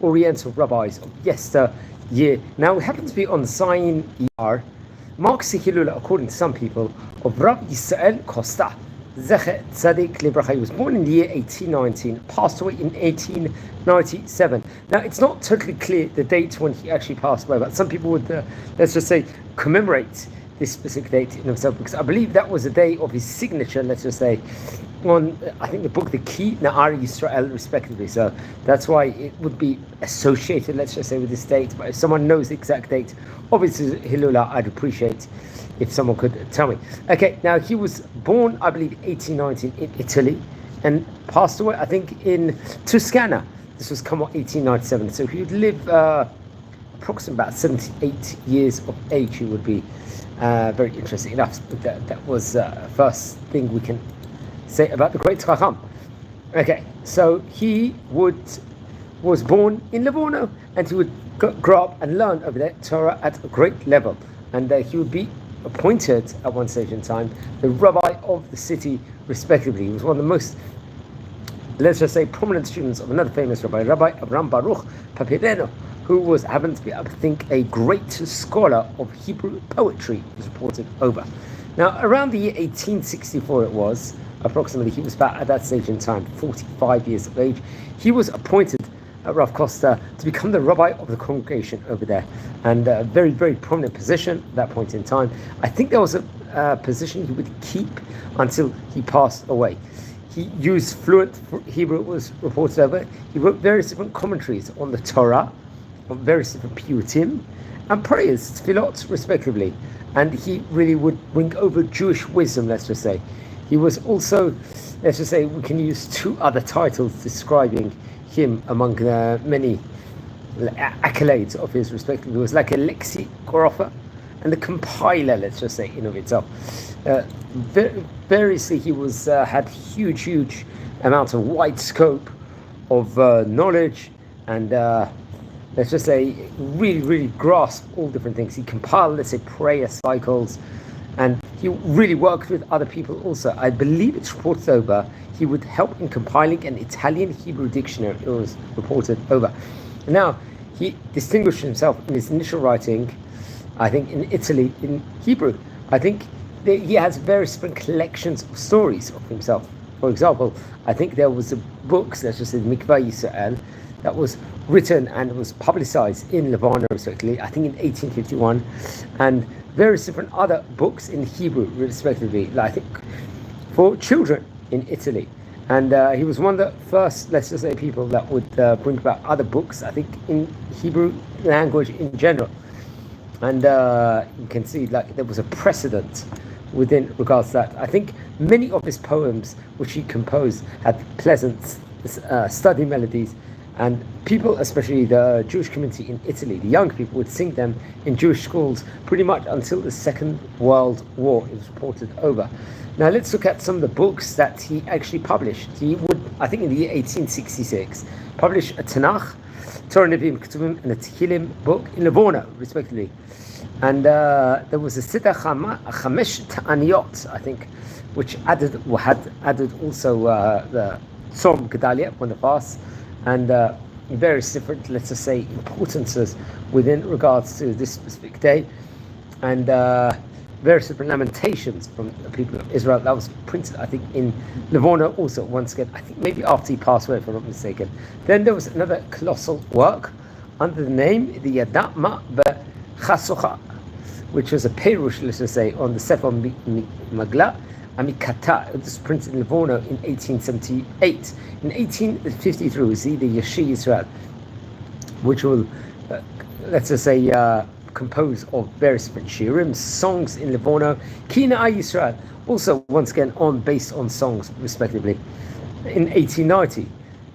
Oriental rabbis of yesteryear. Now, we happen to be on Zayin Iyar, marks the Hilula, according to some people, of Rabbi Yisrael Costa Z'tl. He was born in the year 1819, passed away in 1897. Now, it's not totally clear the date when he actually passed away, but some people would, let's just say, commemorate this specific date in himself, because I believe that was the day of his signature, let's just say, on, I think, the book, the Ki Na'ar Yisrael, respectively. So that's why it would be associated, let's just say, with this date. But if someone knows the exact date, obviously, Hilula, I'd appreciate if someone could tell me. Okay, now he was born, I believe, 1819 in Italy, and passed away, I think, in Tuscany. This was come on 1897. So he would live approximately about 78 years of age. He would be very interesting enough. That was first thing we can say about the great Chacham. Okay, so he was born in Livorno, and he would grow up and learn over there Torah at a great level, and he would be appointed at one stage in time the rabbi of the city, respectively. He was one of the most, let's just say, prominent students of another famous rabbi, Rabbi Avraham Baruch Papireno, who happened to be, I think, a great scholar of Hebrew poetry, was reported over. Now, around the year 1864 it was, approximately, he was about, at that stage in time, 45 years of age. He was appointed at Rav Costa to become the rabbi of the congregation over there, and a very, very prominent position at that point in time. I think there was a position he would keep until he passed away. He used fluent Hebrew, was reported over. He wrote various different commentaries on the Torah, on various different piyutim, and prayers, tefillot, respectively. And he really would bring over Jewish wisdom, let's just say. He was also, let's just say, we can use two other titles describing him among many accolades of his respective. He was like a lexicographer and the compiler, let's just say, in of itself. Variously, he was had huge amounts of wide scope of knowledge, and let's just say really grasped all different things. He compiled, let's say, prayer cycles, and he really worked with other people also. I believe it's reported over he would help in compiling an Italian Hebrew dictionary. It was reported over. Now, he distinguished himself in his initial writing, I think, in Italy, in Hebrew. I think he has various different collections of stories of himself. For example, I think there was a book, let's just say, Mikvah Yisrael, that was written and was publicized in Livorno, respectively, I think in 1851, and various different other books in Hebrew, respectively, I think, for children in Italy. And he was one of the first, let's just say, people that would bring about other books, I think, in Hebrew language in general. And you can see, like, there was a precedent within regards to that. I think many of his poems, which he composed, had pleasant study melodies, and people, especially the Jewish community in Italy, the young people, would sing them in Jewish schools pretty much until the Second World War. It was reported over. Now let's look at some of the books that he actually published. He would, I think in the year 1866, publish a Tanakh, Torah Nevi'im Ketuvim, and a Tehillim book in Livorno, respectively. And there was a Siddur Chamesh Ta'aniyot, I think, which had added also the Tzom Gedalia, one of the fasts, and various different, let's just say, importances within regards to this specific day, and various different lamentations from the people of Israel. That was printed, I think, in Livorno also, once again, I think maybe after he passed away, if I'm not mistaken. Then there was another colossal work under the name, the Yadama Bechasocha, which was a Perush, let's just say, on the Sefer Magla Amikata. It was printed in Livorno in 1878. In 1853, we see the Yeshi Yisrael, which will, let's just say, composed of various different shirim, songs in Livorno. Ki Na'ar Yisrael, also once again based on songs, respectively. In 1890,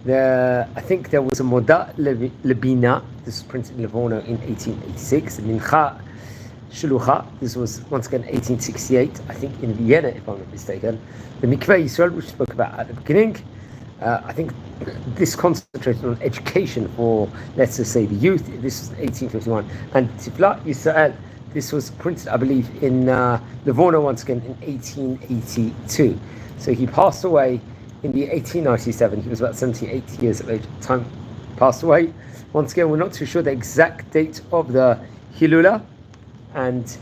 I think there was a Moda Lebina. This was printed in Livorno in 1886. Mincha Shulucha, this was once again 1868, I think in Vienna, if I'm not mistaken. The Mikveh Yisrael, which we spoke about at the beginning, I think this concentrated on education for, let's just say, the youth. This was 1851. And Tifla Yisrael, this was printed, I believe, in Livorno once again in 1882. So he passed away in the 1897. He was about 78 years of age at the time passed away. Once again, we're not too sure the exact date of the Hilula, and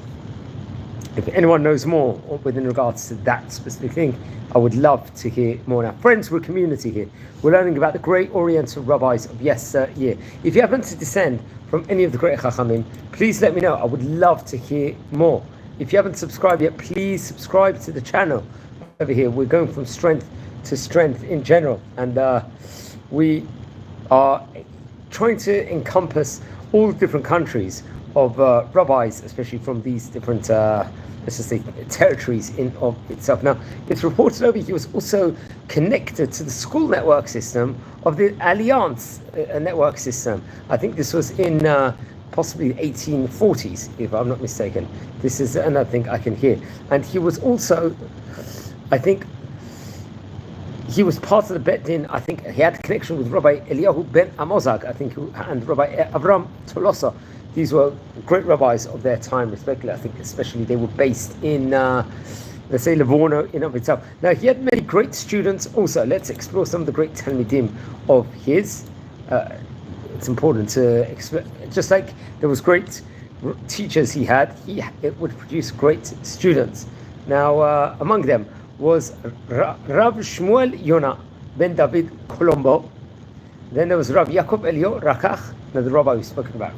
if anyone knows more within regards to that specific thing, I would love to hear more. Now, friends, we're a community here. We're learning about the great Oriental rabbis of yesteryear. If you happen to descend from any of the great Chachamim, please let me know. I would love to hear more. If you haven't subscribed yet, please subscribe to the channel over here. We're going from strength to strength in general, and we are trying to encompass all the different countries of rabbis, especially from these different, let's just say, territories in of itself. Now, it's reported over he was also connected to the school network system of the Alliance network system. I think this was in possibly the 1840s, if I'm not mistaken. This is another thing I can hear. And he was also, I think, he was part of the Bet Din. I think he had a connection with Rabbi Eliyahu ben Amozag, I think, and Rabbi Avram Tolosa. These were great rabbis of their time, respectively. I think especially they were based in, let's say, Livorno in of itself. Now, he had many great students also. Let's explore some of the great Talmidim of his. It's important to, just like there was great teachers he had, it would produce great students. Now, among them was Rav Shmuel Yonah ben David Colombo. Then there was Rav Yaakov Elio Rakach, the rabbi we've spoken about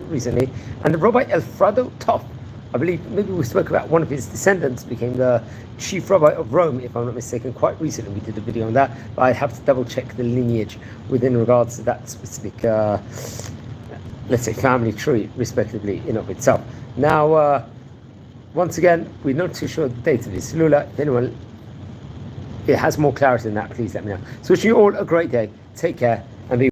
recently, and the Rabbi Alfredo Toff. I believe maybe we spoke about one of his descendants became the chief rabbi of Rome, if I'm not mistaken, quite recently. We did a video on that, but I have to double check the lineage within regards to that specific, let's say, family tree, respectively, in of itself. Now, once again, we're not too sure the date of this Lula. If anyone has more clarity than that, please let me know. So wishing you all a great day. Take care.